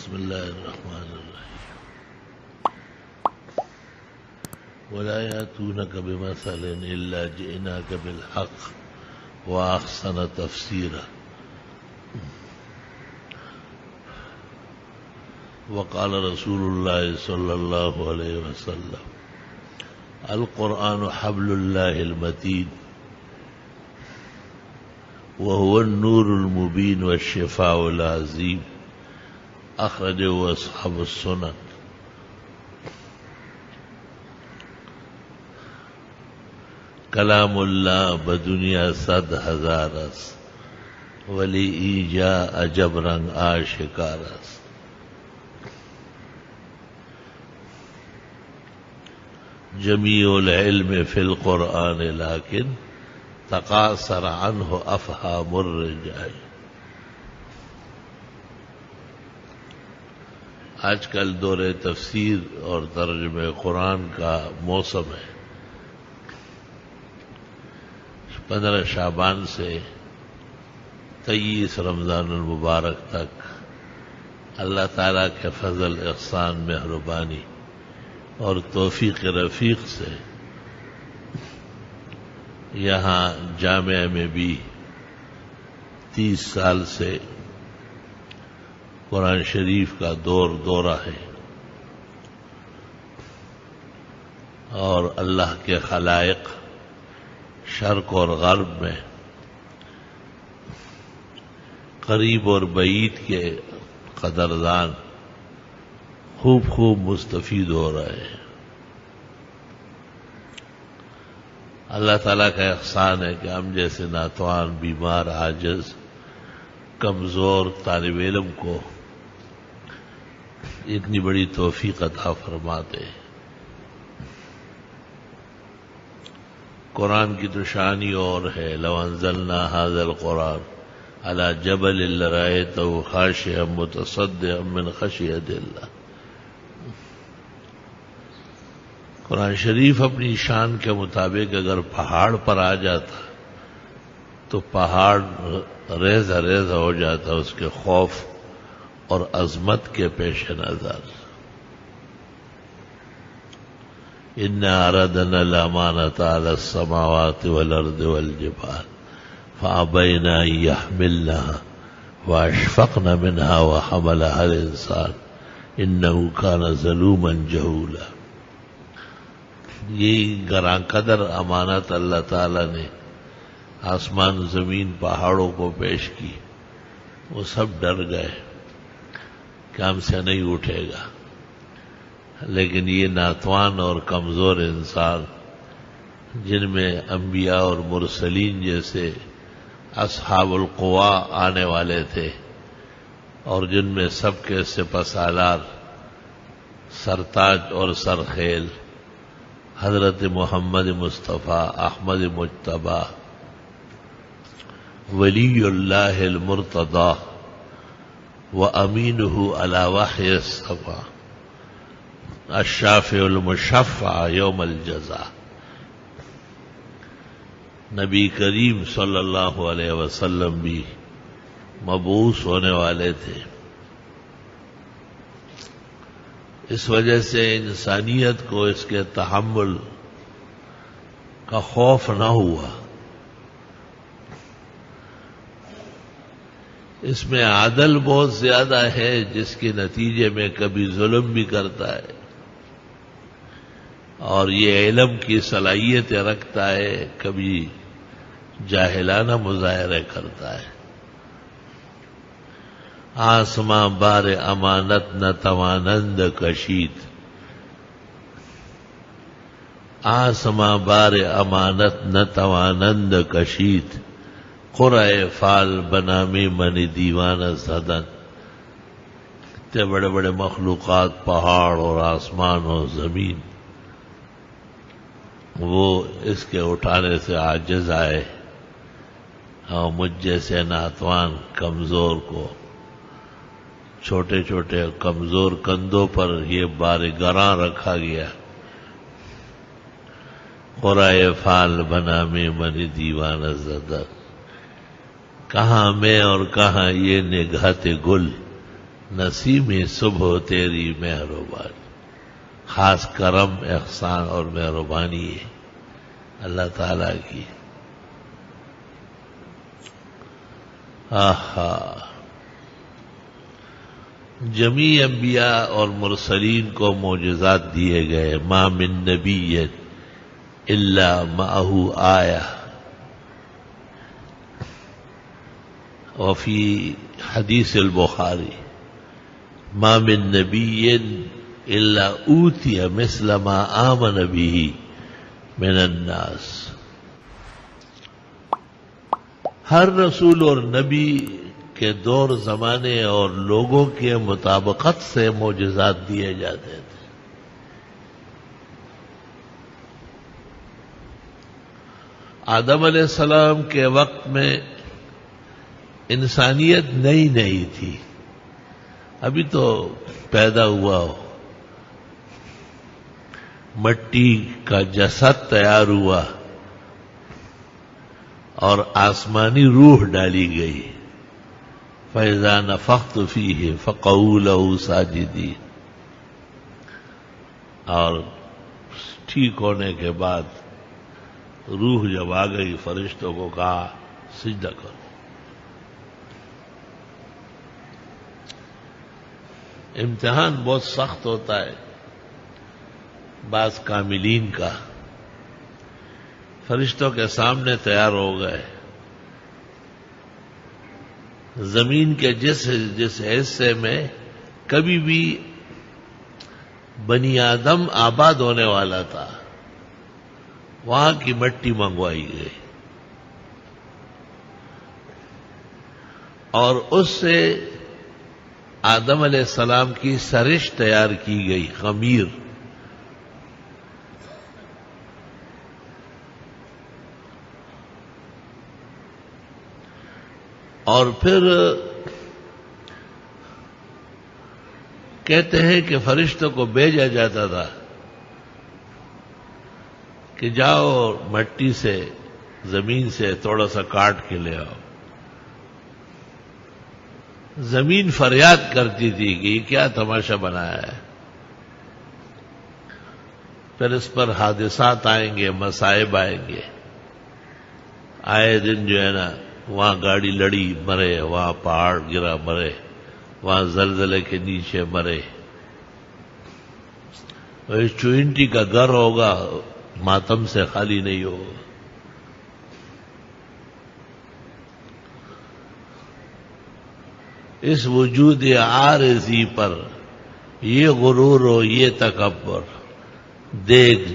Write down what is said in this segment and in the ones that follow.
بسم الله الرحمن الرحيم. ولا يأتونك بمثل إلا جئناك بالحق وأحسن تفسيرا. وقال رسول الله صلى الله عليه وسلم: القرآن حبل الله المتين وهو النور المبين والشفاء العظيم. اخرجه اصحاب السنن. کلام اللہ بدنیا 100,000 است ولی ایجا عجب رنگ آشکار است. جمیع العلم فی القرآن لیکن تقاصر عنہ افہام الرجال. آج کل دور تفسیر اور ترجمہ قرآن کا موسم ہے. 15 شعبان سے 23 رمضان المبارک تک اللہ تعالیٰ کے فضل، احسان، مہربانی اور توفیق رفیق سے یہاں جامعہ میں بھی 30 سال سے قرآن شریف کا دورہ ہے اور اللہ کے خلائق شرق اور غرب میں قریب اور بعید کے قدردان خوب مستفید ہو رہے ہیں. اللہ تعالیٰ کا احسان ہے کہ ہم جیسے ناتوان، بیمار، عاجز، کمزور طالب علم کو اتنی بڑی توفیق عطا فرماتے ہیں. قرآن کی تو شان ہی اور ہے. لو انزلنا هذا القرآن على جبل لرأيته خاشعا متصدعا من خشیۃ اللہ. قرآن شریف اپنی شان کے مطابق اگر پہاڑ پر آ جاتا تو پہاڑ ریزہ ہو جاتا اس کے خوف اور عظمت کے پیش نظر. انا عرضنا الامانة على السماوات والارض والجبال فابين ان يحملنها واشفقن منها وحملها الانسان انه كان ظلوما جهولا. یہ گراں قدر امانت اللہ تعالی نے آسمان زمین پہاڑوں کو پیش کی. وہ سب ڈر گئے کہ ہم سے نہیں اٹھے گا. لیکن یہ ناتوان اور کمزور انسان جن میں انبیاء اور مرسلین جیسے اصحاب القوا آنے والے تھے اور جن میں سب کے سپہ سالار، سرتاج اور سرخیل حضرت محمد مصطفیٰ احمد مجتبی ولی اللہ المرتضی وامینہ علی وحی الصفا الشافع المشفع یوم الجزا. نبی کریم صلی اللہ علیہ وسلم بھی مبعوث ہونے والے تھے. اس وجہ سے انسانیت کو اس کے تحمل کا خوف نہ ہوا. اس میں عدل بہت زیادہ ہے جس کے نتیجے میں کبھی ظلم بھی کرتا ہے اور یہ علم کی صلاحیتیں رکھتا ہے، کبھی جاہلانہ مظاہرے کرتا ہے. آسماں بار امانت نہ توانند کشید، آسماں بار امانت نہ توانند کشید، قرائے فال بنامی منی دیوان زدن. اتنے بڑے بڑے مخلوقات، پہاڑ اور آسمان اور زمین، وہ اس کے اٹھانے سے عاجز آئے اور مجھ جیسے ناتوان کمزور کو چھوٹے چھوٹے کمزور کندھوں پر یہ بار گراں رکھا گیا. قرائے فال بنا میں منی دیوان زدہ. کہاں میں اور کہاں یہ نگہت گل، نسیم صبح تیری مہربانی، خاص کرم، احسان اور مہربانی ہے اللہ تعالی کی۔ آہا، جمیع انبیاء اور مرسلین کو معجزات دیے گئے، ما من نبی الا معہ آیہ، وفی حدیث البخاری ما من نبی الا اوتی مثل ما آمن به من الناس۔ ہر رسول اور نبی کے دور زمانے اور لوگوں کے مطابقت سے معجزات دیے جاتے تھے۔ آدم علیہ السلام کے وقت میں انسانیت نئی نئی تھی، ابھی تو پیدا ہوا ہو، مٹی کا جسد تیار ہوا اور آسمانی روح ڈالی گئی، فَإِذَا نَفَخْتُ فِيهِ فَقَعُوا لَهُ سَاجِدِينَ، اور ٹھیک ہونے کے بعد روح جب آ گئی فرشتوں کو کہا سجدہ کرو۔ امتحان بہت سخت ہوتا ہے بعض کاملین کا، فرشتوں کے سامنے تیار ہو گئے، زمین کے جس حصے میں کبھی بھی بنی آدم آباد ہونے والا تھا وہاں کی مٹی منگوائی گئی اور اس سے آدم علیہ السلام کی سرش تیار کی گئی، خمیر۔ اور پھر کہتے ہیں کہ فرشتوں کو بھیجا جاتا تھا کہ جاؤ مٹی سے، زمین سے تھوڑا سا کاٹ کے لے آؤ۔ زمین فریاد کرتی تھی کہ یہ کیا تماشا بنایا ہے۔ پھر اس پر حادثات آئیں گے، مصائب آئیں گے، آئے دن جو ہے نا وہاں گاڑی لڑی مرے، وہاں پہاڑ گرا مرے، وہاں زلزلے کے نیچے مرے۔ چوئنٹی کا گھر ہوگا ماتم سے خالی نہیں ہوگا۔ اس وجود عارضی پر یہ غرور و یہ تکبر، دیکھ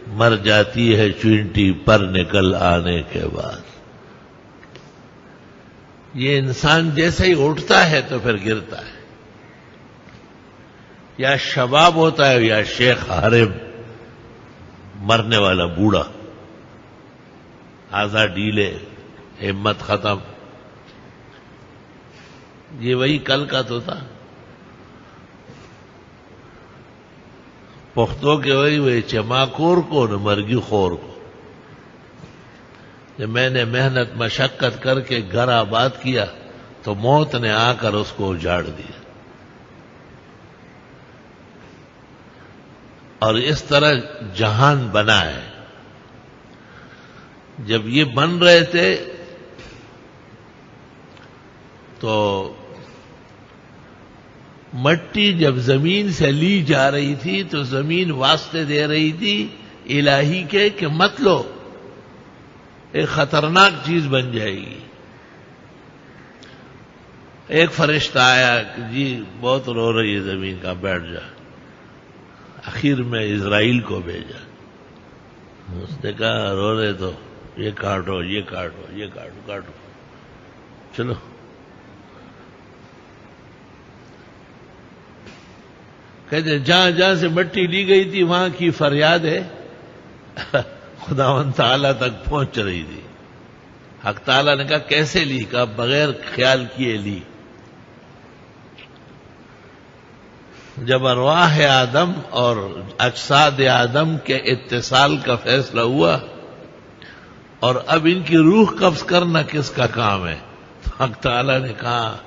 مر جاتی ہے چوئنٹی پر نکل آنے کے بعد۔ یہ انسان جیسے ہی اٹھتا ہے تو پھر گرتا ہے، یا شباب ہوتا ہے یا شیخ حرم، مرنے والا بوڑھا، آزا ڈھیلے، ہمت ختم۔ یہ وہی کل کا تو تھا، پختوں کے وہی چماکور کو نہ مرگی خور کو۔ جب میں نے محنت مشقت کر کے گھر آباد کیا تو موت نے آ کر اس کو اجاڑ دیا۔ اور اس طرح جہان بنا ہے۔ جب یہ بن رہے تھے تو مٹی جب زمین سے لی جا رہی تھی تو زمین واسطے دے رہی تھی الہی کے کہ مت لو، ایک خطرناک چیز بن جائے گی۔ ایک فرشتہ آیا کہ جی بہت رو رہی ہے زمین، کا بیٹھ جا۔ آخر میں اسرائیل کو بھیجا، اس نے کہا رو رہے تو یہ کاٹو، یہ کاٹو، یہ کاٹو، کاٹو، چلو۔ کہتے جہاں جہاں سے مٹی لی گئی تھی وہاں کی فریاد ہے خداوند تعالیٰ تک پہنچ رہی تھی۔ حق تعالیٰ نے کہا کیسے لی؟ کہا بغیر خیال کیے لی۔ جب ارواح آدم اور اجساد آدم کے اتصال کا فیصلہ ہوا اور اب ان کی روح قبض کرنا کس کا کام ہے، تو حق تعالیٰ نے کہا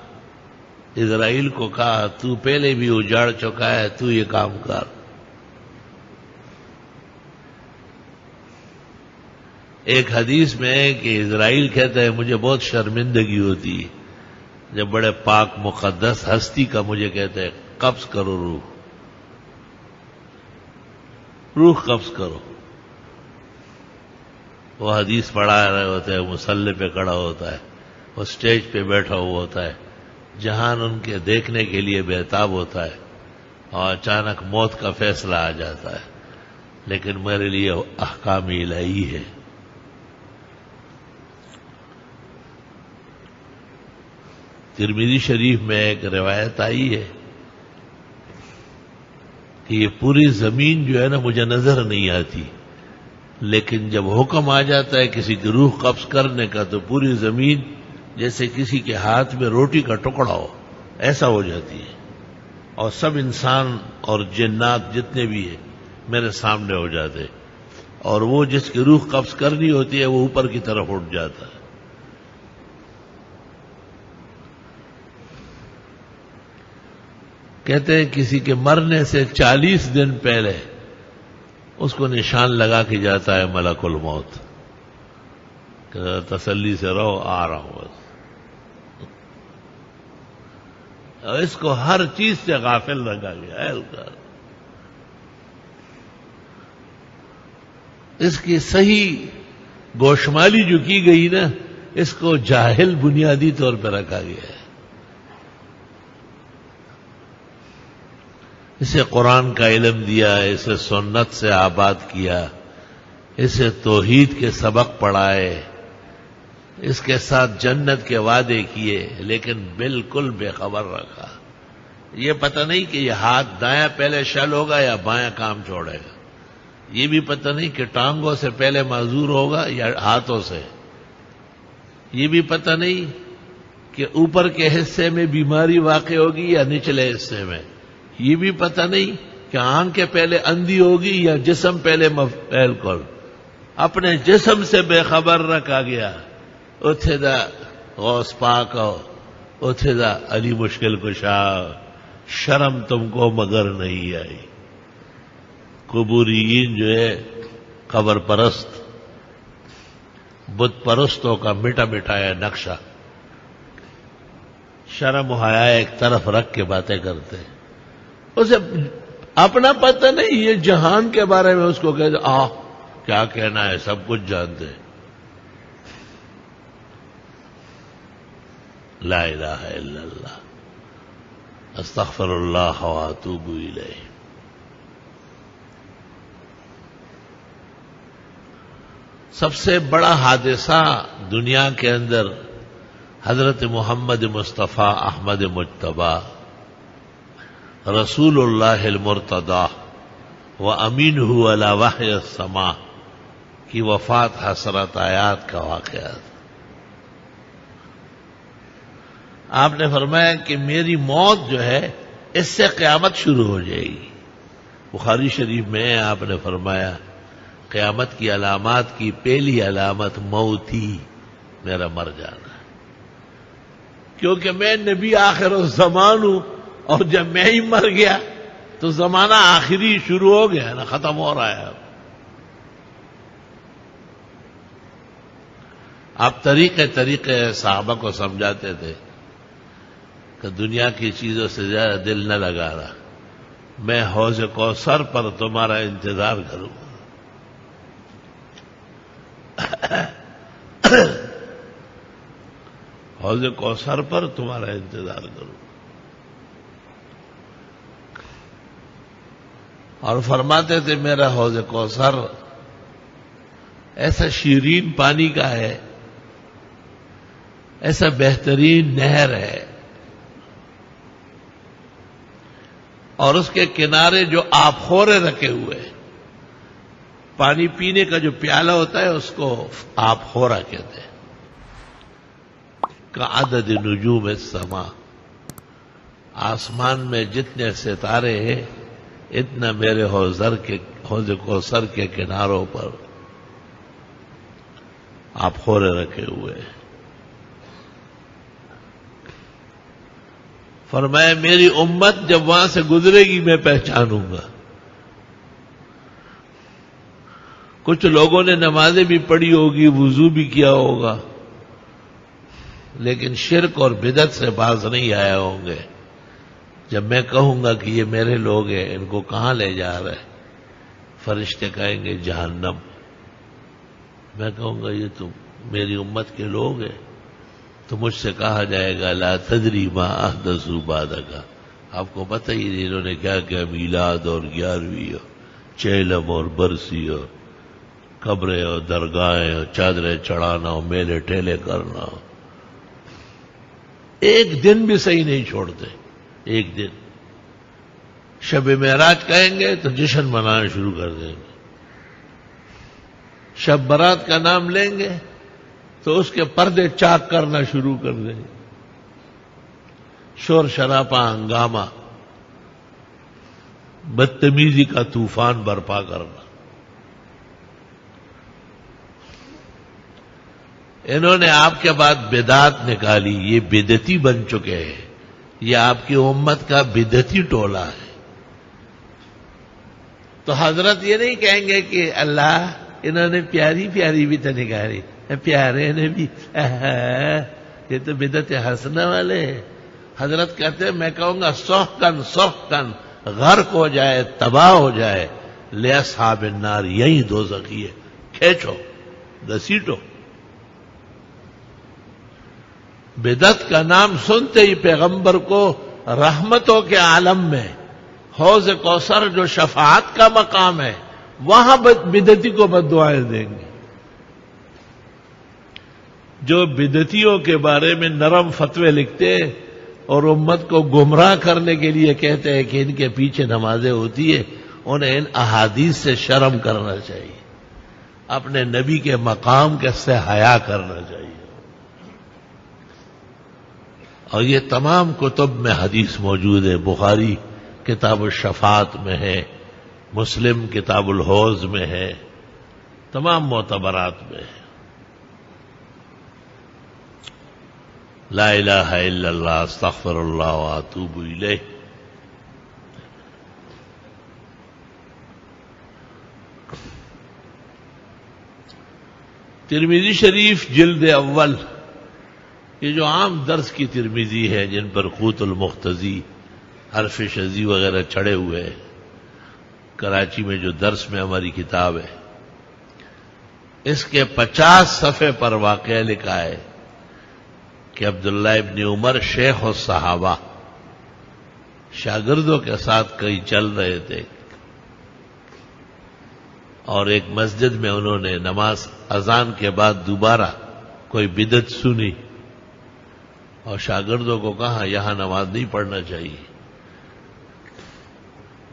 اسرائیل کو کہا تو پہلے بھی اجاڑ چکا ہے، تو یہ کام کر۔ ایک حدیث میں ہے کہ اسرائیل کہتا ہے مجھے بہت شرمندگی ہوتی ہے جب بڑے پاک مقدس ہستی کا مجھے کہتے ہیں قبض کرو روح قبض کرو۔ وہ حدیث پڑھا رہے ہوتے ہیں، مصلی پہ کھڑا ہوتا ہے، وہ سٹیج پہ بیٹھا ہوا ہوتا ہے، جہان ان کے دیکھنے کے لیے بےتاب ہوتا ہے، اور اچانک موت کا فیصلہ آ جاتا ہے، لیکن میرے لیے احکام الہی ہے۔ ترمذی شریف میں ایک روایت آئی ہے کہ یہ پوری زمین جو ہے نا مجھے نظر نہیں آتی، لیکن جب حکم آ جاتا ہے کسی کی روح قبض کرنے کا تو پوری زمین جیسے کسی کے ہاتھ میں روٹی کا ٹکڑا ہو ایسا ہو جاتی ہے، اور سب انسان اور جنات جتنے بھی ہیں میرے سامنے ہو جاتے، اور وہ جس کی روح قبض کرنی ہوتی ہے وہ اوپر کی طرف اٹھ جاتا ہے۔ کہتے ہیں کسی کے مرنے سے 40 دن پہلے اس کو نشان لگا کے جاتا ہے ملک الموت، کہ تسلی سے رہو آ رہا ہوں بس۔ اور اس کو ہر چیز سے غافل رکھا گیا ہے۔ اس کی صحیح گوشمالی جو کی گئی نا، اس کو جاہل بنیادی طور پہ رکھا گیا ہے۔ اسے قرآن کا علم دیا، اسے سنت سے آباد کیا، اسے توحید کے سبق پڑھائے، اس کے ساتھ جنت کے وعدے کیے، لیکن بالکل بے خبر رکھا۔ یہ پتہ نہیں کہ یہ ہاتھ دایاں پہلے شل ہوگا یا بایاں کام چھوڑے گا، یہ بھی پتہ نہیں کہ ٹانگوں سے پہلے معذور ہوگا یا ہاتھوں سے، یہ بھی پتہ نہیں کہ اوپر کے حصے میں بیماری واقع ہوگی یا نچلے حصے میں، یہ بھی پتہ نہیں کہ آنکھ پہلے اندھی ہوگی یا جسم پہلے بالکل اپنے جسم سے بے خبر رکھا گیا۔ اتھے دا غوث پاک اتھے دا علی مشکل کشا، شرم تم کو مگر نہیں آئی۔ قبوریین جو ہے قبر پرست، بت پرستوں کا مٹا مٹایا نقشہ، شرم و حیا ایک طرف رکھ کے باتیں کرتے ہیں، اسے اپنا پتہ نہیں، یہ جہان کے بارے میں اس کو کہتے کیا کہنا ہے، سب کچھ جانتے ہیں۔ لا الہ الا اللہ، استغفر اللہ واتوب الیہ۔ سب سے بڑا حادثہ دنیا کے اندر حضرت محمد مصطفیٰ احمد مجتبی رسول اللہ المرتضی و امینہ علی وحی السماء کی وفات حسرت آیات کا واقعہ تھا۔ آپ نے فرمایا کہ میری موت جو ہے اس سے قیامت شروع ہو جائے گی۔ بخاری شریف میں آپ نے فرمایا قیامت کی علامات کی پہلی علامت موت ہی، میرا مر جانا، کیونکہ میں نبی آخر الزمان ہوں، اور جب میں ہی مر گیا تو زمانہ آخری شروع ہو گیا نا، ختم ہو رہا ہے۔ آپ طریقے صحابہ کو سمجھاتے تھے کہ دنیا کی چیزوں سے زیادہ دل نہ لگا رہا، میں حوض کوثر پر تمہارا انتظار کروں گا۔ حوض کوثر پر تمہارا انتظار کروں، اور فرماتے تھے میرا حوض کوثر ایسا شیرین پانی کا ہے، ایسا بہترین نہر ہے، اور اس کے کنارے جو آب خورے رکھے ہوئے، پانی پینے کا جو پیالہ ہوتا ہے اس کو آب خورا کہتے ہیں، کعدد نجوم السماء، آسمان میں جتنے ستارے ہیں اتنا میرے حوض کوثر کے کناروں پر آپ خورے رکھے ہوئے ہیں۔ فرمایا میری امت جب وہاں سے گزرے گی میں پہچانوں گا. کچھ لوگوں نے نمازیں بھی پڑھی ہوگی، وضو بھی کیا ہوگا، لیکن شرک اور بدعت سے باز نہیں آئے ہوں گے. جب میں کہوں گا کہ یہ میرے لوگ ہیں، ان کو کہاں لے جا رہے؟ فرشتے کہیں گے جہنم. میں کہوں گا یہ تو میری امت کے لوگ ہیں. تو مجھ سے کہا جائے گا لا تدری ما احدثوا بعدک، آپ کو پتہ ہی نہیں انہوں نے کیا کیا میلاد اور 11ویں اور چیلم اور برسی اور قبریں اور درگاہیں اور چادریں چڑھانا اور میلے ٹھیلے کرنا. ایک دن بھی صحیح نہیں چھوڑتے. ایک دن شب معراج کہیں گے تو جشن منانا شروع کر دیں گے. شب برات کا نام لیں گے تو اس کے پردے چاک کرنا شروع کر دیں گے. شور شراپا، ہنگامہ، بدتمیزی کا طوفان برپا کرنا. انہوں نے آپ کے بعد بدعت نکالی، یہ بدعتی بن چکے ہیں. یہ آپ کی امت کا بدعتی ٹولہ ہے. تو حضرت یہ نہیں کہیں گے کہ اللہ انہوں نے پیاری پیاری بھی تو نکالی، پیارے نے بھی، یہ تو بدعت حسنہ والے ہیں. حضرت کہتے ہیں میں کہوں گا سحقن غرق ہو جائے، تباہ ہو جائے، لاصحاب النار، یہی دوزخی ہے، کھینچو گھسیٹو. بدعت کا نام سنتے ہی پیغمبر کو رحمتوں کے عالم میں حوض کوثر جو شفاعت کا مقام ہے وہاں بدعتی کو بددعائیں دیں گے. جو بدعتیوں کے بارے میں نرم فتوے لکھتے اور امت کو گمراہ کرنے کے لیے کہتے ہیں کہ ان کے پیچھے نمازیں ہوتی ہے، انہیں ان احادیث سے شرم کرنا چاہیے، اپنے نبی کے مقام کے سے حیا کرنا چاہیے. اور یہ تمام کتب میں حدیث موجود ہے. بخاری کتاب الشفاعت میں ہے، مسلم کتاب الحوض میں ہے، تمام معتبرات میں ہے. لا الہ الا اللہ استغفر اللہ واتوب الیہ. ترمذی شریف جلد اول، یہ جو عام درس کی ترمذی ہے جن پر قوت المختزی، حرف شذی وغیرہ چڑھے ہوئے ہیں، کراچی میں جو درس میں ہماری کتاب ہے، اس کے 50 صفحے پر واقعہ لکھا ہے کہ عبداللہ ابن عمر شیخ الصحابہ شاگردوں کے ساتھ کہیں چل رہے تھے اور ایک مسجد میں انہوں نے نماز اذان کے بعد دوبارہ کوئی بدعت سنی اور شاگردوں کو کہا یہاں نماز نہیں پڑھنا چاہیے.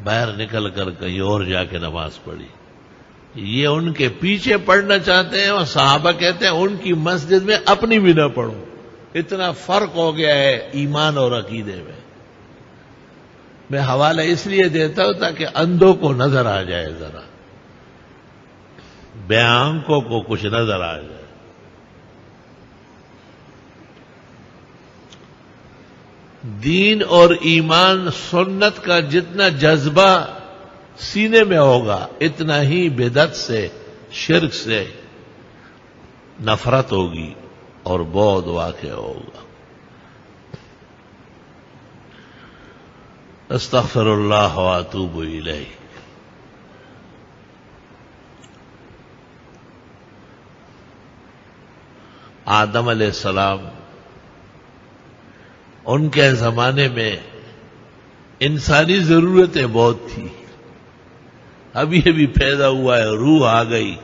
باہر نکل کر کہیں اور جا کے نماز پڑھی. یہ ان کے پیچھے پڑھنا چاہتے ہیں اور صحابہ کہتے ہیں ان کی مسجد میں اپنی بھی نہ پڑھوں. اتنا فرق ہو گیا ہے ایمان اور عقیدے میں. میں حوالہ اس لیے دیتا ہوں تاکہ اندھوں کو نظر آ جائے، ذرا بے آنکھوں کو کچھ نظر آ جائے. دین اور ایمان سنت کا جتنا جذبہ سینے میں ہوگا اتنا ہی بدعت سے، شرک سے نفرت ہوگی اور بہت واقع ہوگا. استغفر اللہ واتوب الیہ. آدم علیہ السلام، ان کے زمانے میں انسانی ضرورتیں بہت تھی. ابھی ابھی پیدا ہوا ہے، روح آ گئی،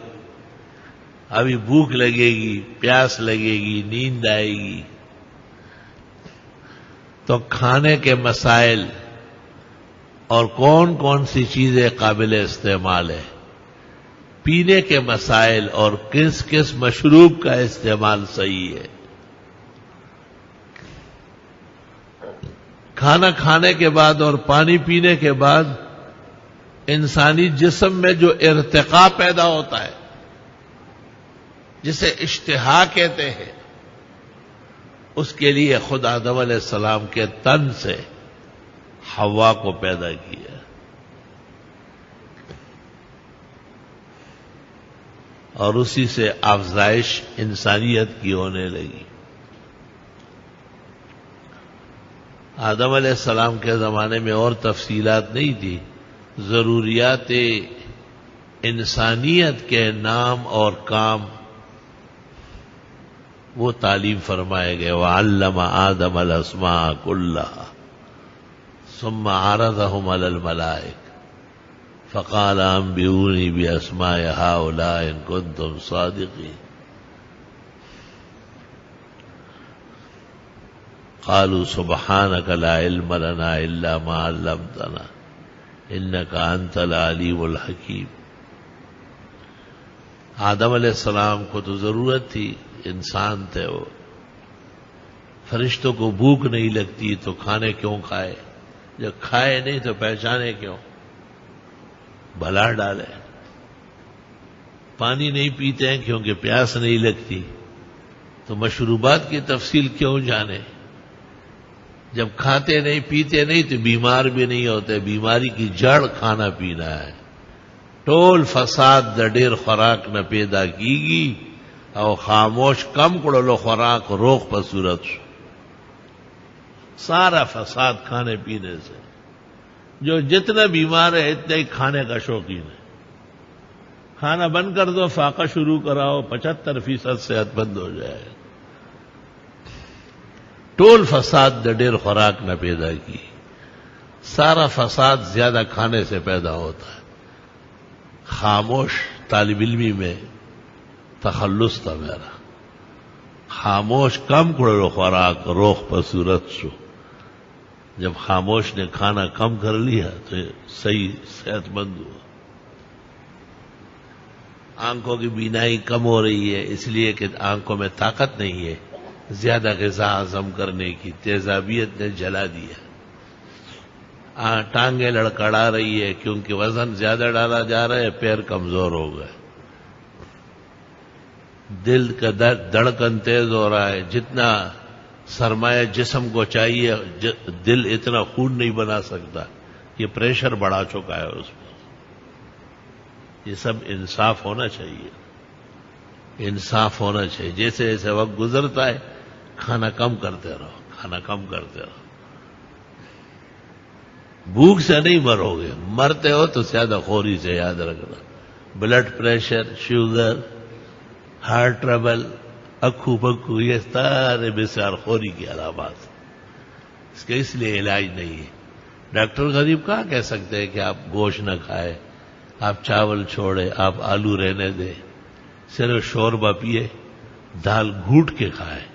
ابھی بھوک لگے گی، پیاس لگے گی، نیند آئے گی، تو کھانے کے مسائل اور کون کون سی چیزیں قابل استعمال ہے، پینے کے مسائل اور کس کس مشروب کا استعمال صحیح ہے. کھانا کھانے کے بعد اور پانی پینے کے بعد انسانی جسم میں جو ارتقاء پیدا ہوتا ہے جسے اشتہا کہتے ہیں، اس کے لیے خود آدم علیہ السلام کے تن سے حوا کو پیدا کیا، اور اسی سے افزائش انسانیت کی ہونے لگی۔ آدم علیہ السلام کے زمانے میں اور تفصیلات نہیں تھی، ضروریات انسانیت کے نام اور کام وہ تعلیم فرمائے گئے۔ وَعَلَّمَ آدَمَ الْأَسْمَاءَ كُلَّهَا ثُمَّ عَرَضَهُمْ عَلَى الْمَلَائِكَةِ فَقَالَ أَنبِئُونِي بِأَسْمَاءِ هَؤُلَاءِ إِن كُنتُمْ صَادِقِينَ قالوا سبحانك لا علم لنا إلا ما علمتنا إنك أنت العليم الحكيم۔ آدم علیہ السلام کو تو ضرورت تھی، انسان تھے وہ، فرشتوں کو بھوک نہیں لگتی تو کھانے کیوں کھائے، جب کھائے نہیں تو پہچانے کیوں، بھلا ڈالے۔ پانی نہیں پیتے ہیں کیونکہ پیاس نہیں لگتی، تو مشروبات کی تفصیل کیوں جانے، جب کھاتے نہیں پیتے نہیں تو بیمار بھی نہیں ہوتے، بیماری کی جڑ کھانا پینا ہے۔ ٹول فساد د ډیر خوراک نہ پیدا کیگی، او خاموش کم کڑلو خوراک روغ پر صورت شو۔ سارا فساد کھانے پینے سے، جو جتنا بیمار ہے اتنا ہی کھانے کا شوقین ہے۔ کھانا بند کر دو، فاقہ شروع کراؤ، 75% صحت مند ہو جائے۔ ٹول فساد د ډیر خوراک نہ پیدا کی، سارا فساد زیادہ کھانے سے پیدا ہوتا ہے۔ خاموش طالب علمی میں تخلص تھا میرا، خاموش کم کڑو خوراک روغ پر صورت شو۔ جب خاموش نے کھانا کم کر لیا تو صحیح صحت مند ہوا۔ آنکھوں کی بینائی کم ہو رہی ہے اس لیے کہ آنکھوں میں طاقت نہیں ہے زیادہ غذا ہضم کرنے کی، تیزابیت نے جلا دیا۔ ٹانگیں لڑکڑا رہی ہے کیونکہ وزن زیادہ ڈالا جا رہا ہے، پیر کمزور ہو گئے۔ دل کا دھڑکن تیز ہو رہا ہے، جتنا سرمایہ جسم کو چاہیے دل اتنا خون نہیں بنا سکتا، یہ پریشر بڑھا چکا ہے اس پر۔ یہ سب انصاف ہونا چاہیے، انصاف ہونا چاہیے۔ جیسے جیسے وقت گزرتا ہے کھانا کم کرتے رہو، کھانا کم کرتے رہو۔ بھوک سے نہیں مرو گے، مرتے ہو تو زیادہ خوری سے، یاد رکھنا۔ Blood pressure, sugar, heart trouble, اکھو پکھو، یہ سارے بسیار خوری کی علامات، اس کے اس لیے علاج نہیں ہے۔ ڈاکٹر غریب کہاں کہہ سکتے ہیں کہ آپ گوشت نہ کھائے، آپ چاول چھوڑے، آپ آلو رہنے دیں، صرف شوربہ پیے، دال گھوٹ کے کھائے،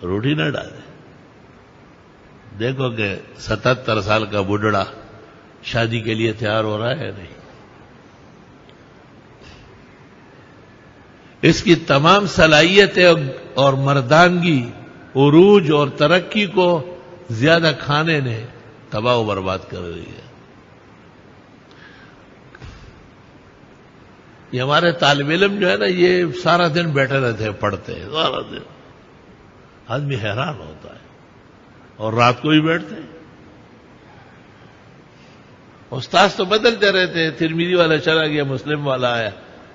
روٹی نہ ڈالے۔ دیکھو کہ 77 سال کا بڈھڑا شادی کے لیے تیار ہو رہا ہے نہیں۔ اس کی تمام صلاحیتیں اور مردانگی، عروج اور ترقی کو زیادہ کھانے نے تباہ و برباد کر رہی ہے۔ یہ ہمارے طالب علم جو ہے نا، یہ سارا دن بیٹھے رہتے ہیں، پڑھتے ہیں سارا دن، آدمی حیران ہوتا ہے، اور رات کو بھی بیٹھتے ہیں۔ استاذ تو بدلتے رہتے ہیں، ترمذی والا چلا گیا، مسلم والا آیا،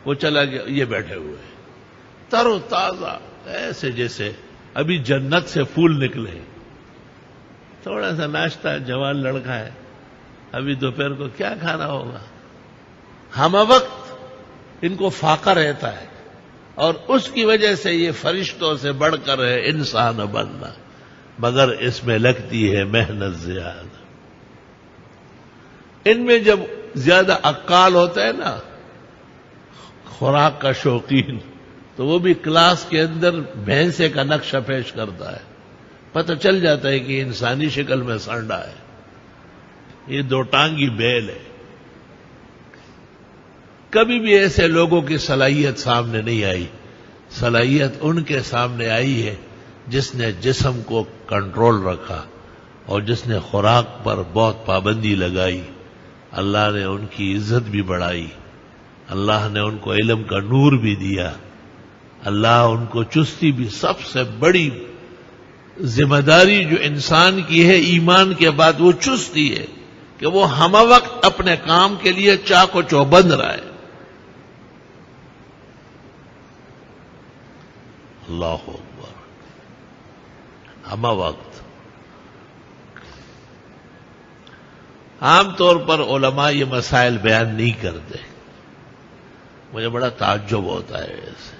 وہ چلا گیا، یہ بیٹھے ہوئے ہیں تر و تازہ، ایسے جیسے ابھی جنت سے پھول نکلے۔ تھوڑا سا ناشتہ، جوان لڑکا ہے، ابھی دوپہر کو کیا کھانا ہوگا۔ ہم وقت ان کو فاقہ رہتا ہے، اور اس کی وجہ سے یہ فرشتوں سے بڑھ کر ہے انسان بننا، مگر اس میں لگتی ہے محنت زیادہ۔ ان میں جب زیادہ عقال ہوتا ہے نا، خوراک کا شوقین، تو وہ بھی کلاس کے اندر بھینسے کا نقشہ پیش کرتا ہے، پتہ چل جاتا ہے کہ انسانی شکل میں سانڈا ہے، یہ دو ٹانگی بیل ہے۔ کبھی بھی ایسے لوگوں کی صلاحیت سامنے نہیں آئی، صلاحیت ان کے سامنے آئی ہے جس نے جسم کو کنٹرول رکھا اور جس نے خوراک پر بہت پابندی لگائی۔ اللہ نے ان کی عزت بھی بڑھائی، اللہ نے ان کو علم کا نور بھی دیا، اللہ ان کو چستی بھی۔ سب سے بڑی ذمہ داری جو انسان کی ہے ایمان کے بعد وہ چستی ہے کہ وہ ہمہ وقت اپنے کام کے لیے چاق و چوبند رہا ہے. اللہ اکبر. ہمہ وقت. عام طور پر علماء یہ مسائل بیان نہیں کرتے. مجھے بڑا تعجب ہوتا ہے ایسے.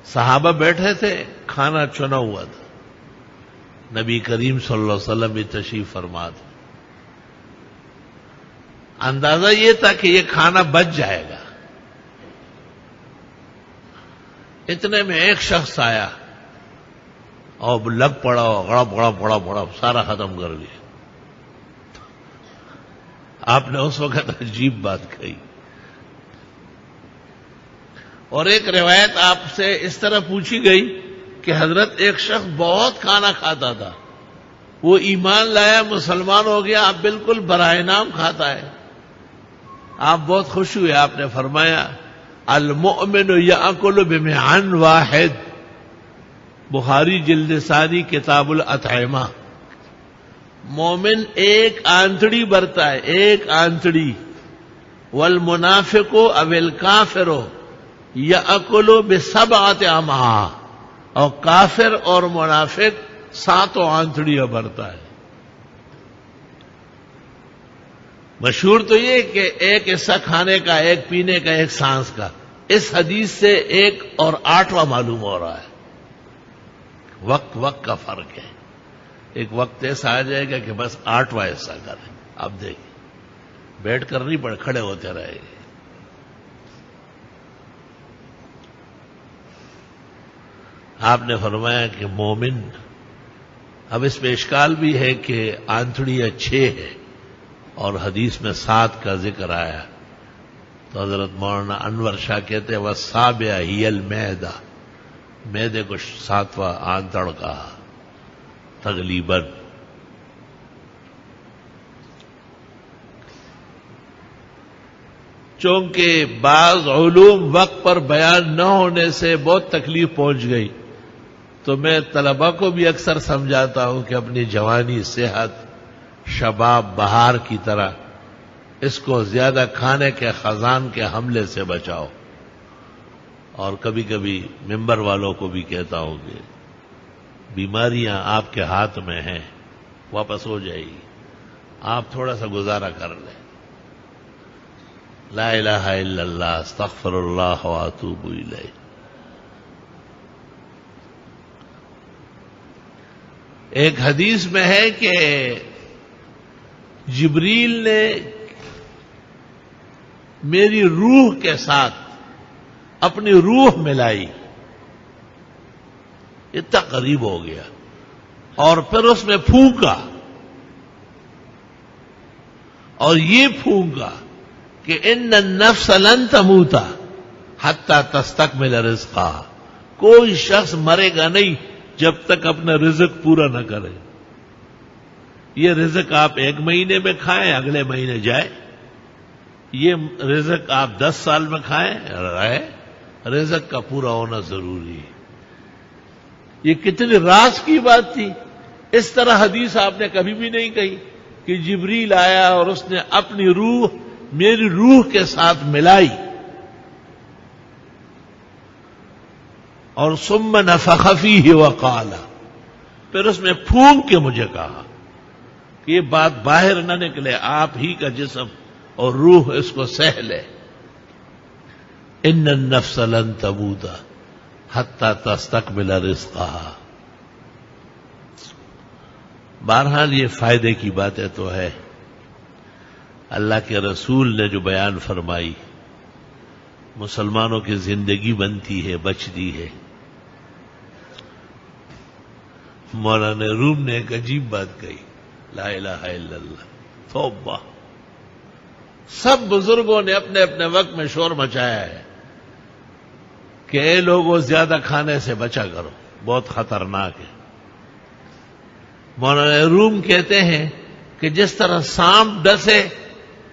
صحابہ بیٹھے تھے, کھانا چنا ہوا تھا, نبی کریم صلی اللہ علیہ وسلم بھی تشریف فرما تھے. اندازہ یہ تھا کہ یہ کھانا بچ جائے گا. اتنے میں ایک شخص آیا اور لگ پڑا, غڑپ غڑپ غڑپ غڑپ سارا ختم کر دیا. آپ نے اس وقت عجیب بات کہی. اور ایک روایت آپ سے اس طرح پوچھی گئی کہ حضرت ایک شخص بہت کھانا کھاتا تھا, وہ ایمان لایا, مسلمان ہو گیا, آپ بالکل برائے نام کھاتا ہے. آپ بہت خوش ہوئے. آپ نے فرمایا المؤمن یأکل بمعن واحد, بخاری جلد ثانی کتاب الاطعمہ. مومن ایک آنتڑی برتا ہے, ایک آنتڑی. والمنافق او الکافر یأکل بسبعۃ امعاء, اور کافر اور منافق 7 آنتڑیاں برتا ہے. مشہور تو یہ کہ ایک حصہ کھانے کا, ایک پینے کا, ایک سانس کا. اس حدیث سے 1 اور 8واں معلوم ہو رہا ہے. وقت کا فرق ہے. ایک وقت ایسا آ جائے گا کہ بس 8واں حصہ کریں. اب دیکھیں, بیٹھ کر نہیں پڑے, کھڑے ہوتے رہے گے. آپ نے فرمایا کہ مومن, اب اس میں اشکال بھی ہے کہ آنتڑیاں 6 ہے اور حدیث میں 7 کا ذکر آیا. تو حضرت مولانا انور شاہ کہتے ہیں والسابع ہی المعدہ, معدے کو 7واں آنتڑ کہا تغلیباً. چونکہ بعض علوم وقت پر بیان نہ ہونے سے بہت تکلیف پہنچ گئی, تو میں طلباء کو بھی اکثر سمجھاتا ہوں کہ اپنی جوانی, صحت, شباب, بہار کی طرح اس کو زیادہ کھانے کے خزان کے حملے سے بچاؤ. اور کبھی کبھی ممبر والوں کو بھی کہتا ہوں کہ بیماریاں آپ کے ہاتھ میں ہیں, واپس ہو جائے گی, آپ تھوڑا سا گزارا کر لیں. لا الہ الا اللہ, استغفر اللہ واتوب الیہ. ایک حدیث میں ہے کہ جبریل نے میری روح کے ساتھ اپنی روح ملائی, اتنا قریب ہو گیا, اور پھر اس میں پھونکا, اور یہ پھونکا کہ ان النفس لن تموت حتی تستکمل رزقها, کوئی شخص مرے گا نہیں جب تک اپنا رزق پورا نہ کرے. یہ رزق آپ 1 مہینے میں کھائیں, اگلے مہینے جائے. یہ رزق آپ 10 سال میں کھائیں, رہے. رزق کا پورا ہونا ضروری ہے. یہ کتنی راز کی بات تھی. اس طرح حدیث آپ نے کبھی بھی نہیں کہی کہ جبریل آیا اور اس نے اپنی روح میری روح کے ساتھ ملائی, اور ثم نفخ فیہ وقال, پھر اس میں پھونک کے مجھے کہا کہ یہ بات باہر نہ نکلے, آپ ہی کا جسم اور روح اس کو سہ لے. ان النفس لن تموت حتی تستکمل رزقها. بہرحال یہ فائدے کی باتیں تو ہے. اللہ کے رسول نے جو بیان فرمائی, مسلمانوں کی زندگی بنتی ہے, بچتی ہے. مولانا روم نے ایک عجیب بات کہی, لا الہ الا اللہ, توبہ. سب بزرگوں نے اپنے اپنے وقت میں شور مچایا ہے کہ اے لوگوں زیادہ کھانے سے بچا کرو, بہت خطرناک ہے. مولانا روم کہتے ہیں کہ جس طرح سانپ ڈسے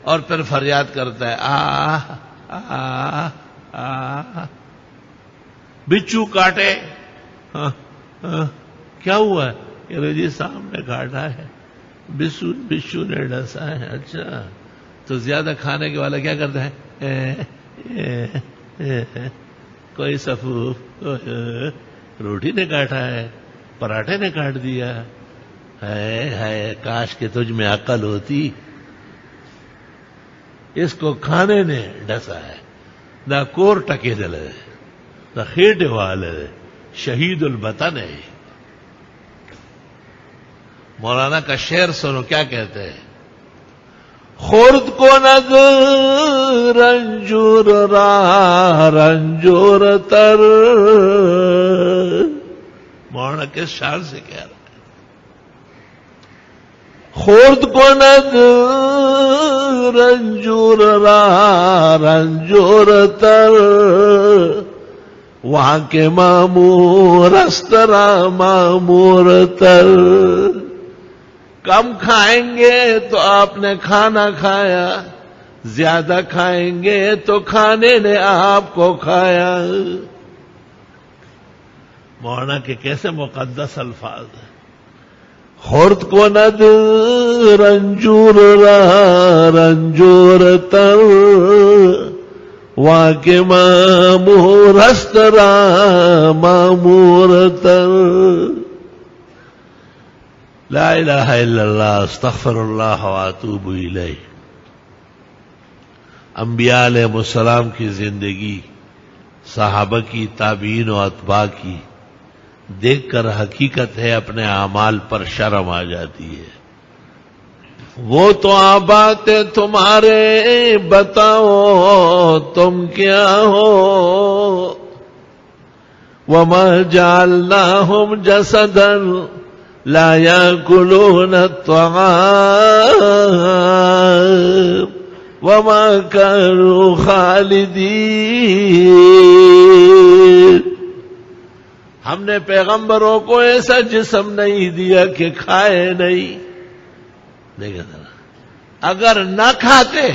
اور پھر فریاد کرتا ہے, بچھو کاٹے کیا ہوا ہے؟ کہ جی سامنے کاٹا ہے، بچھو نے ڈسا ہے۔ اچھا، تو زیادہ کھانے کے والا کیا کرتا ہے؟ کوئی سفوف، روٹی نے کاٹا ہے، پراٹھے نے کاٹ دیا ہے، کاش کہ تجھ میں عقل ہوتی، اس کو کھانے نے ڈسا ہے۔ دا کور ٹکے دلے دا خیٹ والے شہید البطن ہے۔ مولانا کا شعر سنو کیا کہتے ہیں؟ خورد کو ند رنجور را رنجور تر، مولانا کس شعر سے کہہ رہا ہے؟ خورد کو ند رنجور را رنجور تر، وہاں کے معمور استرا معمور تر۔ کم کھائیں گے تو آپ نے کھانا کھایا، زیادہ کھائیں گے تو کھانے نے آپ کو کھایا۔ مولانا کے کیسے مقدس الفاظ ہیں۔ خورد کو ند رنجور را رنجور تر، وہاں کے معمور استرا معمور تر۔ لا الہ الا اللہ، استغفر اللہ واتوب الیہ۔ انبیاء علیہ السلام کی زندگی، صحابہ کی، تابعین و اتباع کی دیکھ کر حقیقت ہے اپنے اعمال پر شرم آ جاتی ہے۔ وہ تو باتیں تمہارے، بتاؤ تم کیا ہو؟ وما جعلناہم جسدا لا يأكلون الطعام وما كانوا خالدين۔ ہم نے پیغمبروں کو ایسا جسم نہیں دیا کہ کھائے نہیں۔ دیکھیں ذرا، اگر نہ کھاتے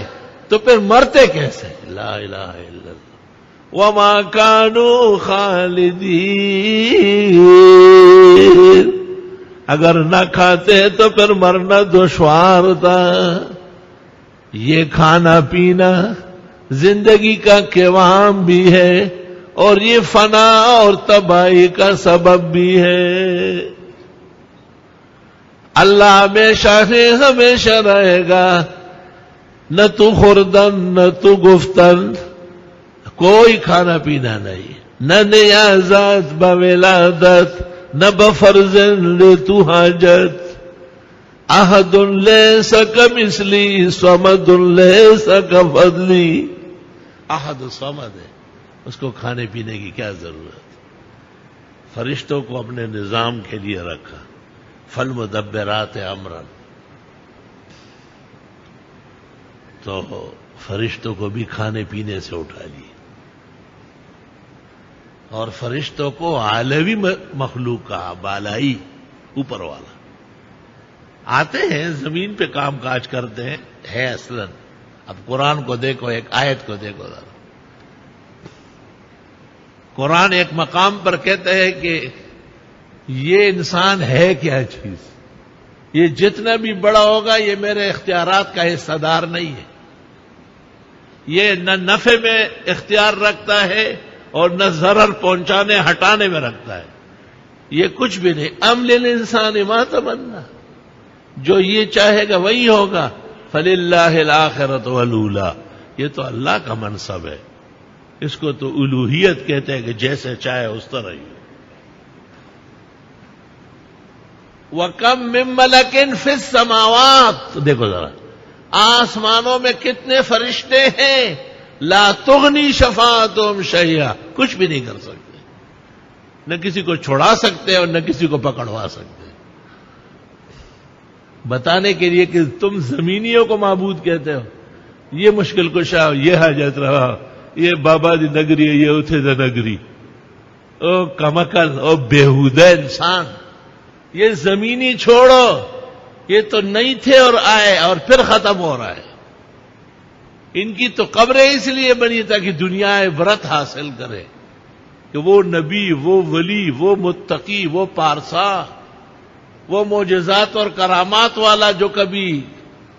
تو پھر مرتے کیسے؟ لا الہ الا اللہ۔ وما كانوا خالدين، اگر نہ کھاتے تو پھر مرنا دشوار تھا۔ یہ کھانا پینا زندگی کا قوام بھی ہے، اور یہ فنا اور تباہی کا سبب بھی ہے۔ اللہ ہمیشہ سے ہمیشہ رہے گا، نہ تو خوردن نہ تو گفتن، کوئی کھانا پینا نہیں، نہ نیازات بولادت، نہ بفرض لیتو حاجت۔ احد لیس کمثلی صمد لیس کفضلی۔ احد صمد ہے، اس کو کھانے پینے کی کیا ضرورت؟ فرشتوں کو اپنے نظام کے لیے رکھا، فالمدبرات امرا، تو فرشتوں کو بھی کھانے پینے سے اٹھا لیے، اور فرشتوں کو عالمی مخلوق کہا، بالائی، اوپر والا۔ آتے ہیں زمین پہ کام کاج کرتے ہیں، ہے اصلاً۔ اب قرآن کو دیکھو، ایک آیت کو دیکھو ذرا۔ قرآن ایک مقام پر کہتا ہے کہ یہ انسان ہے کیا چیز، یہ جتنا بھی بڑا ہوگا یہ میرے اختیارات کا حصہ دار نہیں ہے، یہ نہ نفع میں اختیار رکھتا ہے اور نہ ضرر پہنچانے ہٹانے میں رکھتا ہے، یہ کچھ بھی نہیں۔ ام للانسان ما تمنا، جو یہ چاہے گا وہی ہوگا۔ فللہ الآخرۃ والأولی، یہ تو اللہ کا منصب ہے، اس کو تو الوہیت کہتے ہیں کہ جیسے چاہے اس طرح ہی۔ وَكَم مِّن مَلَكٍ فِي السَّمَاوَاتِ، دیکھو ذرا، آسمانوں میں کتنے فرشتے ہیں، لا تغنی شفاعتہم شیئا، کچھ بھی نہیں کر سکتے، نہ کسی کو چھڑا سکتے اور نہ کسی کو پکڑوا سکتے۔ بتانے کے لیے کہ تم زمینیوں کو معبود کہتے ہو، یہ مشکل کشا، یہ حاجت رہا، یہ بابا دی نگری ہے، یہ اتھے دا نگری، او کمکل، او بےہودہ انسان، یہ زمینی چھوڑو، یہ تو نہیں تھے اور آئے اور پھر ختم ہو رہا ہے۔ ان کی تو قبریں اس لیے بنی تاکہ دنیا عبرت حاصل کرے، کہ وہ نبی، وہ ولی، وہ متقی، وہ پارسا، وہ معجزات اور کرامات والا جو کبھی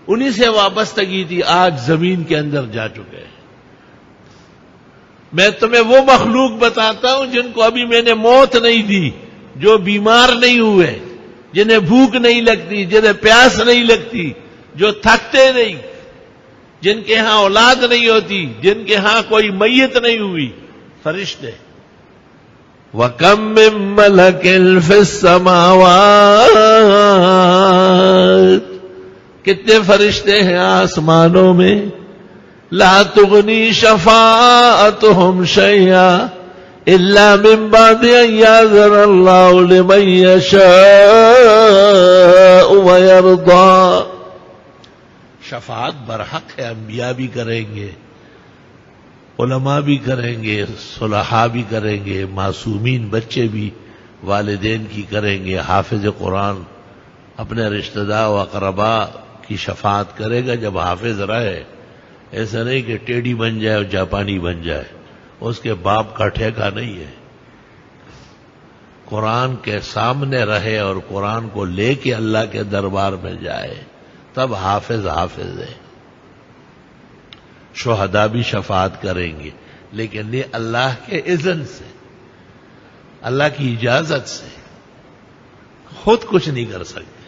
انہی سے وابستگی تھی، آج زمین کے اندر جا چکے ہیں۔ میں تمہیں وہ مخلوق بتاتا ہوں جن کو ابھی میں نے موت نہیں دی، جو بیمار نہیں ہوئے، جنہیں بھوک نہیں لگتی، جنہیں پیاس نہیں لگتی، جو تھکتے نہیں، جن کے ہاں اولاد نہیں ہوتی، جن کے ہاں کوئی میت نہیں ہوئی، فرشتے۔ وَكَم مِّن مَّلَكٍ فِي السَّمَاوَاتِ، کتنے فرشتے ہیں آسمانوں میں، لا تغنی شفاعتهم شیئا الا من بعد ان یاذن اللہ لمن یشاء ویرضا۔ شفاعت برحق ہے، انبیاء بھی کریں گے، علماء بھی کریں گے، صلحاء بھی کریں گے، معصومین بچے بھی والدین کی کریں گے، حافظ قرآن اپنے رشتہ دار و اقرباء کی شفاعت کرے گا جب حافظ رہے۔ ایسا نہیں کہ ٹیڑھی بن جائے اور جاپانی بن جائے، اس کے باپ کا ٹھیکہ نہیں ہے۔ قرآن کے سامنے رہے اور قرآن کو لے کے اللہ کے دربار میں جائے، تب حافظ حافظ ہے۔ شہداء بھی شفاعت کریں گے، لیکن یہ اللہ کے اذن سے، اللہ کی اجازت سے، خود کچھ نہیں کر سکتے۔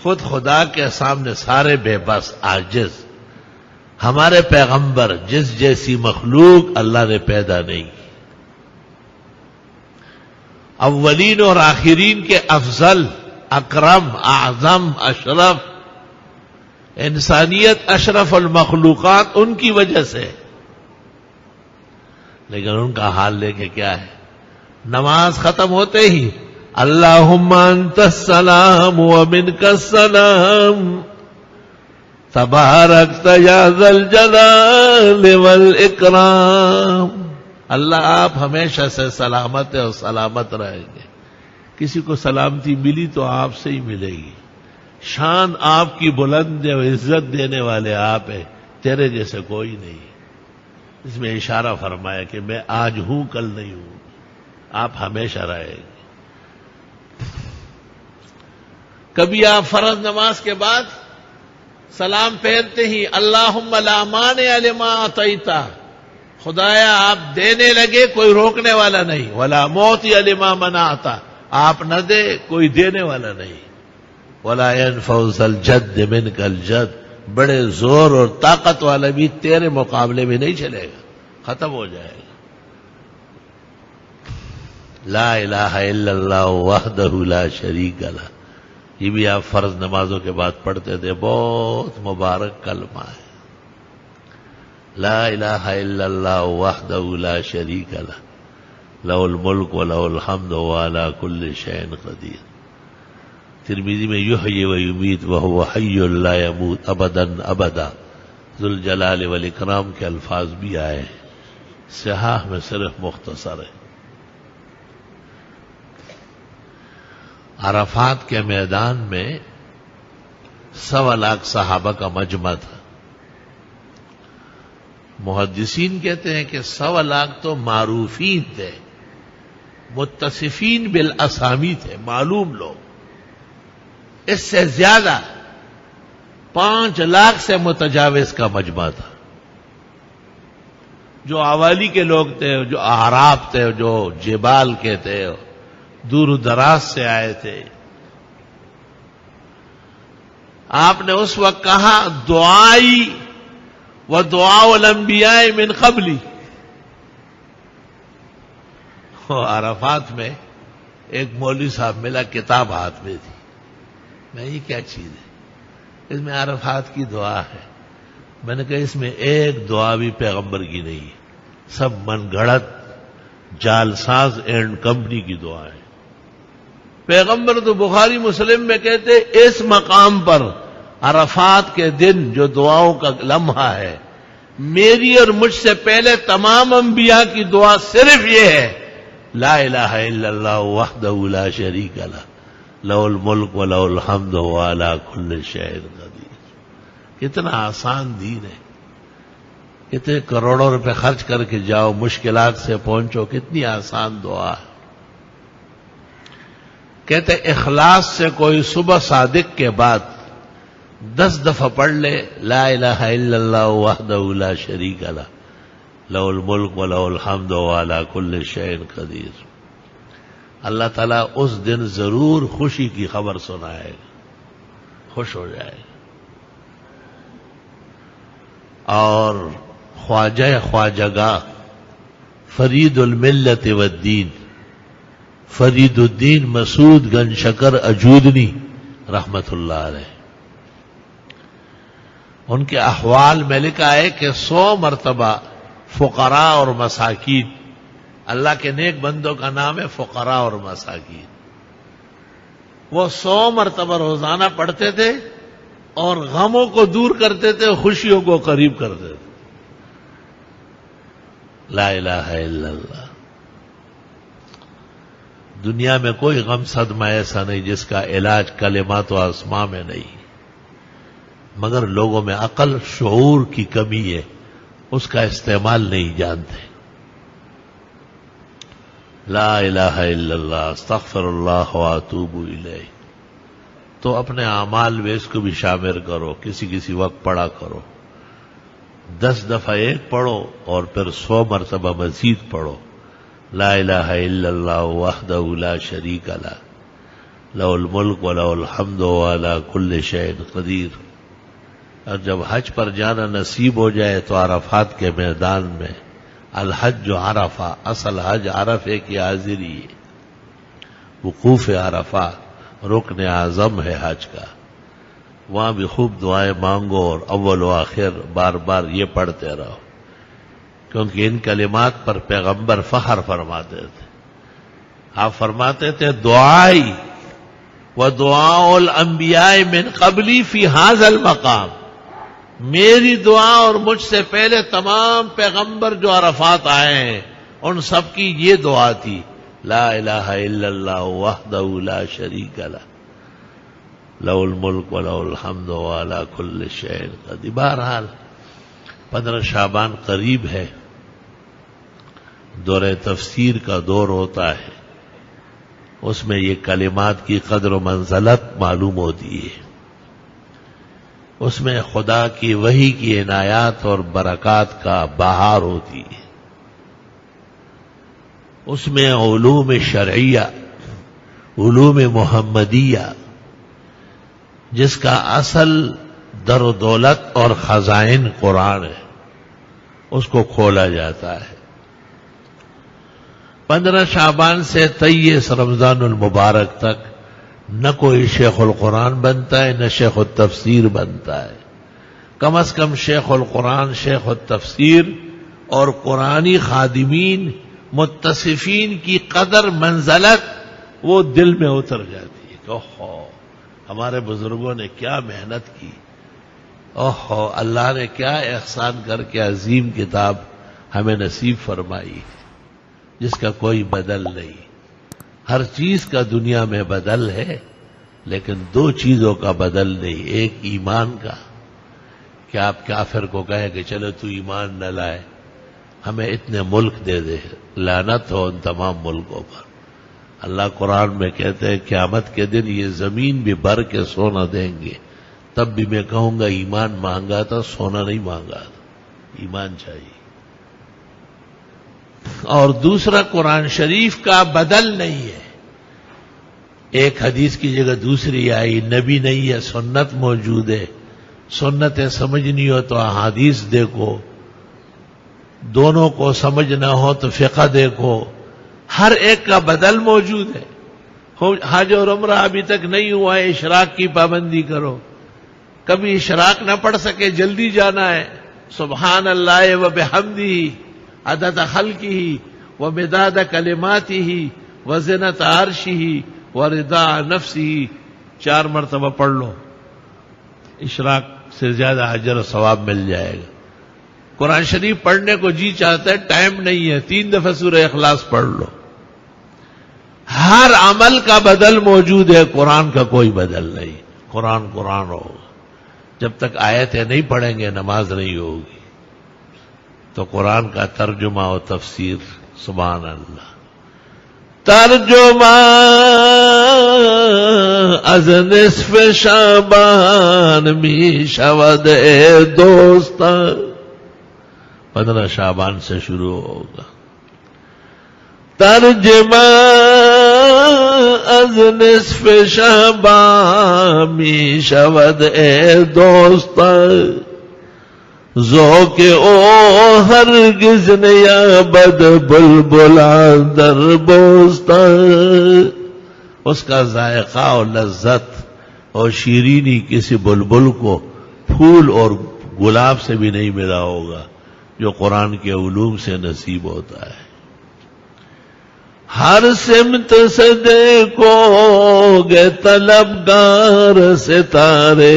خود خدا کے سامنے سارے بے بس، عاجز۔ ہمارے پیغمبر جس جیسی مخلوق اللہ نے پیدا نہیں کی، اولین اور آخرین کے افضل، اکرم، اعظم، اشرف، انسانیت اشرف المخلوقات ان کی وجہ سے، لیکن ان کا حال لے کے کیا ہے؟ نماز ختم ہوتے ہی اللہم انت السلام ومنک السلام تبارکت یا ذا الجلال والاکرام۔ اللہ آپ ہمیشہ سے سلامت ہے اور سلامت رہیں گے۔ کسی کو سلامتی ملی تو آپ سے ہی ملے گی۔ شان آپ کی بلند ہے اور عزت دینے والے آپ ہیں، تیرے جیسے کوئی نہیں۔ اس میں اشارہ فرمایا کہ میں آج ہوں کل نہیں ہوں، آپ ہمیشہ رہیں گے۔ کبھی آپ فرض نماز کے بعد سلام پھیرتے ہی اللہم لا مانع لما اعطیت، خدایا آپ دینے لگے کوئی روکنے والا نہیں، ولا معطی لما منعت، آپ نہ دے کوئی دینے والا نہیں، ولا ينفع ذا الجد منک الجد، بڑے زور اور طاقت والا بھی تیرے مقابلے میں نہیں چلے گا، ختم ہو جائے گا۔ لا الہ الا اللہ وحدہ لا شریک لہ، یہ بھی آپ فرض نمازوں کے بعد پڑھتے تھے، بہت مبارک کلمہ ہے۔ لا الہ الا اللہ وحدہ لا شریک لہ، لہ الملک ولہ الحمد وعلی کل شیء قدیر۔ ترمذی میں یحیی و یمیت وہو حی لا یموت ابدا ابدا، ذوالجلال والاکرام کے الفاظ بھی آئے ہیں، صحاح میں صرف مختصر ہے۔ عرفات کے میدان میں 1.25 لاکھ صحابہ کا مجمع تھا۔ محدثین کہتے ہیں کہ 1.25 لاکھ تو معروفین تھے، متصفین بالاسامی تھے، معلوم لوگ۔ اس سے زیادہ 5 لاکھ سے متجاوز کا مجمع تھا، جو عوالی کے لوگ تھے، جو اعراب تھے، جو جبال کے تھے، دور دراز سے آئے تھے۔ آپ نے اس وقت کہا دعائی و دعاء الانبیاء من قبلی۔ عرفات میں ایک مولوی صاحب ملا، کتاب ہاتھ میں تھی، میں یہ کیا چیز ہے؟ اس میں عرفات کی دعا ہے۔ میں نے کہا اس میں ایک دعا بھی پیغمبر کی نہیں ہے، سب من گھڑت جالساز اینڈ کمپنی کی دعا ہے۔ پیغمبر تو بخاری مسلم میں کہتے اس مقام پر عرفات کے دن جو دعاؤں کا لمحہ ہے، میری اور مجھ سے پہلے تمام انبیاء کی دعا صرف یہ ہے، لا الہ الا اللہ وحدہ لا شریک لہ، لہ الملک ولہ الحمد وعلی کل شیء قدیر۔ کتنا آسان دین ہے، کتنے کروڑوں روپے خرچ کر کے جاؤ، مشکلات سے پہنچو، کتنی آسان دعا ہے۔ کہتے اخلاص سے کوئی صبح صادق کے بعد 10 دفعہ پڑھ لے لا الہ الا اللہ وحدہ لا شریک لہ لہ الملک و لہ الحمد وهو علی کل شیء قدیر، اللہ تعالیٰ اس دن ضرور خوشی کی خبر سنائے گا، خوش ہو جائے گا۔ اور خواجہ خواجگاہ فرید الملت والدین فرید الدین مسعود گنج شکر اجودنی رحمت اللہ علیہ، ان کے احوال میں لکھا ہے کہ 100 مرتبہ فقراء اور مساکین، اللہ کے نیک بندوں کا نام ہے فقراء اور مساکین، وہ 100 مرتبہ روزانہ پڑھتے تھے اور غموں کو دور کرتے تھے، خوشیوں کو قریب کرتے تھے۔ لا الہ الا اللہ۔ دنیا میں کوئی غم صدمہ ایسا نہیں جس کا علاج کلمات و اسماء میں نہیں، مگر لوگوں میں عقل شعور کی کمی ہے، اس کا استعمال نہیں جانتے۔ لا الہ الا اللہ استغفر اللہ واتوب الیہ، تو اپنے اعمال میں اس کو بھی شامل کرو، کسی وقت پڑھا کرو، 10 دفعہ ایک پڑھو اور پھر 100 مرتبہ مزید پڑھو، لا الہ الا اللہ وحدہ لا شریک لہ لہ الملک و لہ الحمد وهو علی کل شیء قدیر۔ اور جب حج پر جانا نصیب ہو جائے تو عرفات کے میدان میں الحج عرفہ، اصل حج عرفے کی حاضری ہے، وقوف عرفہ رکن اعظم ہے حج کا، وہاں بھی خوب دعائیں مانگو اور اول و آخر بار بار یہ پڑھتے رہو، کیونکہ ان کلمات پر پیغمبر فخر فرماتے تھے۔ آپ فرماتے تھے دعائی و دعاء الانبیاء من قبلی فی ھذا المقام، میری دعا اور مجھ سے پہلے تمام پیغمبر جو عرفات آئے ہیں ان سب کی یہ دعا تھی، لا الہ الا اللہ وحدہ لا شریک لہ لہ الملک و لہ الحمد وهو علی کل شیء قدیر۔ بہرحال 15 شعبان قریب ہے، دور تفسیر کا دور ہوتا ہے، اس میں یہ کلمات کی قدر و منزلت معلوم ہوتی ہے، اس میں خدا کی وحی کی عنایات اور برکات کا بہار ہوتی ہے، اس میں علوم شرعیہ، علوم محمدیہ، جس کا اصل در و دولت اور خزائن قرآن ہے، اس کو کھولا جاتا ہے۔ 15 شعبان سے 23 رمضان المبارک تک نہ کوئی شیخ القرآن بنتا ہے، نہ شیخ التفسیر بنتا ہے، کم از کم شیخ القرآن، شیخ التفسیر اور قرآنی خادمین متصفین کی قدر منزلت وہ دل میں اتر جاتی ہے کہ اوہ ہمارے بزرگوں نے کیا محنت کی، اوہ اللہ نے کیا احسان کر کے عظیم کتاب ہمیں نصیب فرمائی، جس کا کوئی بدل نہیں۔ ہر چیز کا دنیا میں بدل ہے، لیکن 2 چیزوں کا بدل نہیں، ایک ایمان کا، کہ آپ کافر کو کہیں کہ چلو تو ایمان نہ لائے، ہمیں اتنے ملک دے دے، لعنت ہو ان تمام ملکوں پر۔ اللہ قرآن میں کہتے ہیں قیامت کے دن یہ زمین بھی بھر کے سونا دیں گے، تب بھی میں کہوں گا ایمان مانگا تھا، سونا نہیں مانگا تھا، ایمان چاہیے۔ اور دوسرا قرآن شریف کا بدل نہیں ہے، ایک حدیث کی جگہ دوسری آئی، نبی نہیں ہے سنت موجود ہے، سنتیں سمجھنی ہو تو احادیث دیکھو، دونوں کو سمجھنا ہو تو فقہ دیکھو، ہر ایک کا بدل موجود ہے۔ حج اور عمرہ ابھی تک نہیں ہوا ہے، اشراق کی پابندی کرو، کبھی اشراق نہ پڑھ سکے جلدی جانا ہے، سبحان اللہ و بحمدہ عدد خلقہ و مداد کلماتہ و زنت عرشہ و رضا نفسہ 4 مرتبہ پڑھ لو، اشراق سے زیادہ اجر و ثواب مل جائے گا۔ قرآن شریف پڑھنے کو جی چاہتا ہے، ٹائم نہیں ہے، 3 دفعہ سورہ اخلاص پڑھ لو۔ ہر عمل کا بدل موجود ہے، قرآن کا کوئی بدل نہیں، قرآن قرآن ہوگا، جب تک آیتیں نہیں پڑھیں گے نماز نہیں ہوگی۔ تو قرآن کا ترجمہ و تفسیر، سبحان اللہ، ترجمہ از نصف شعبان می شود اے دوستان، 15 شعبان سے شروع ہوگا۔ ترجمہ از نصف شعبان می شود اے دوستان، ذوق او ہرگز نیابد بلبلان در بوستان، اس کا ذائقہ اور لذت اور شیرینی کسی بلبل کو پھول اور گلاب سے بھی نہیں ملا ہوگا جو قرآن کے علوم سے نصیب ہوتا ہے۔ ہر سمت سے دیکھو گے طلبگار ستارے،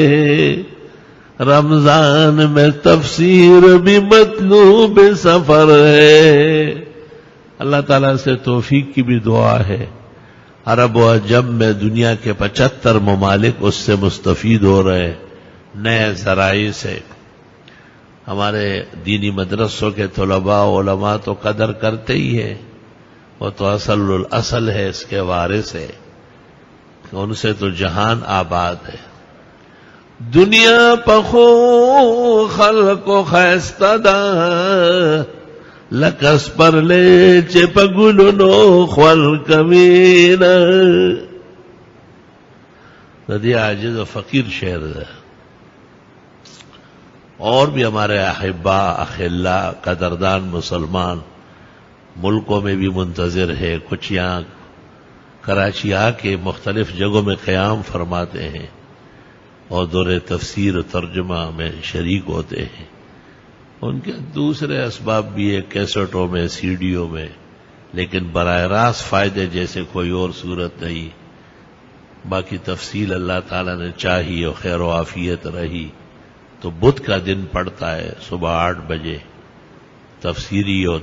رمضان میں تفسیر بھی مطلوب سفر ہے۔ اللہ تعالیٰ سے توفیق کی بھی دعا ہے۔ عرب و عجم میں دنیا کے 75 ممالک اس سے مستفید ہو رہے نئے ذرائع سے۔ ہمارے دینی مدرسوں کے طلباء علماء تو قدر کرتے ہی ہیں، وہ تو اصل ہے، اس کے وارث ہے، ان سے تو جہان آباد ہے۔ دنیا پخو خلق و خیستہ دا، لکس پر لے چپ گلنو خول کمینہ، ندی عاجز و فقیر شعر ہے۔ اور بھی ہمارے احبا اخلا قدردان مسلمان ملکوں میں بھی منتظر ہے، کچھ یہاں کراچی آ کے مختلف جگہوں میں قیام فرماتے ہیں اور دور تفسیر و ترجمہ میں شریک ہوتے ہیں۔ ان کے دوسرے اسباب بھی ہے، کیسٹوں میں، سیڈیوں میں، لیکن براہ راست فائدے جیسے کوئی اور صورت نہیں۔ باقی تفصیل اللہ تعالیٰ نے چاہی اور خیر و عافیت رہی تو بدھ کا دن پڑتا ہے صبح 8 بجے تفسیری اور